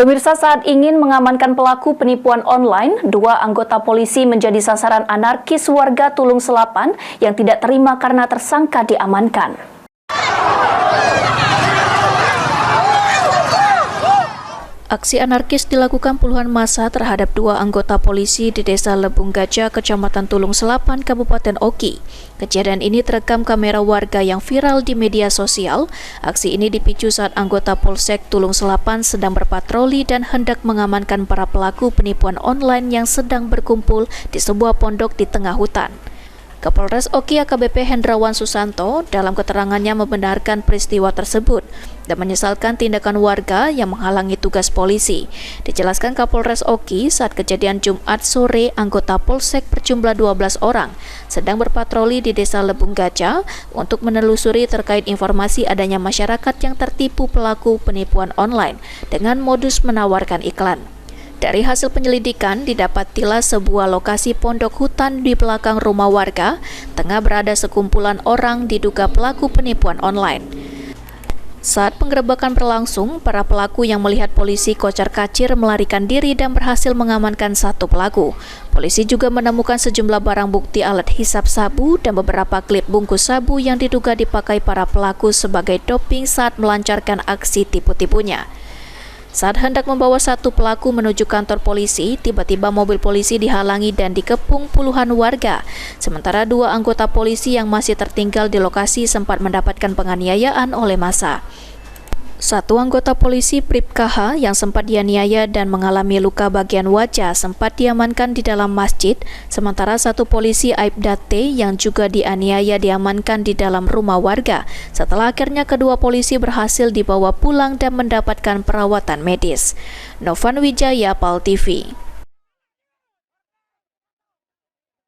Pemirsa, saat ingin mengamankan pelaku penipuan online, dua anggota polisi menjadi sasaran anarkis warga Tulung Selapan yang tidak terima karena tersangka diamankan. Aksi anarkis dilakukan puluhan massa terhadap dua anggota polisi di Desa Lebung Gajah, Kecamatan Tulung Selapan, Kabupaten Oki. Kejadian ini terekam kamera warga yang viral di media sosial. Aksi ini dipicu saat anggota Polsek Tulung Selapan sedang berpatroli dan hendak mengamankan para pelaku penipuan online yang sedang berkumpul di sebuah pondok di tengah hutan. Kapolres Oki AKBP Hendrawan Susanto dalam keterangannya membenarkan peristiwa tersebut dan menyesalkan tindakan warga yang menghalangi tugas polisi. Dijelaskan Kapolres Oki saat kejadian Jumat sore anggota Polsek berjumlah 12 orang sedang berpatroli di Desa Lebung Gajah untuk menelusuri terkait informasi adanya masyarakat yang tertipu pelaku penipuan online dengan modus menawarkan iklan. Dari hasil penyelidikan, didapatilah sebuah lokasi pondok hutan di belakang rumah warga, tengah berada sekumpulan orang diduga pelaku penipuan online. Saat penggerebekan berlangsung, para pelaku yang melihat polisi kocar-kacir melarikan diri dan berhasil mengamankan satu pelaku. Polisi juga menemukan sejumlah barang bukti alat hisap sabu dan beberapa klip bungkus sabu yang diduga dipakai para pelaku sebagai doping saat melancarkan aksi tipu-tipunya. Saat hendak membawa satu pelaku menuju kantor polisi, tiba-tiba mobil polisi dihalangi dan dikepung puluhan warga. Sementara dua anggota polisi yang masih tertinggal di lokasi sempat mendapatkan penganiayaan oleh massa. Satu anggota polisi Pripka H yang sempat dianiaya dan mengalami luka bagian wajah sempat diamankan di dalam masjid, sementara satu polisi Aibda T yang juga dianiaya diamankan di dalam rumah warga. Setelah akhirnya kedua polisi berhasil dibawa pulang dan mendapatkan perawatan medis. Novan Wijaya, PAL TV.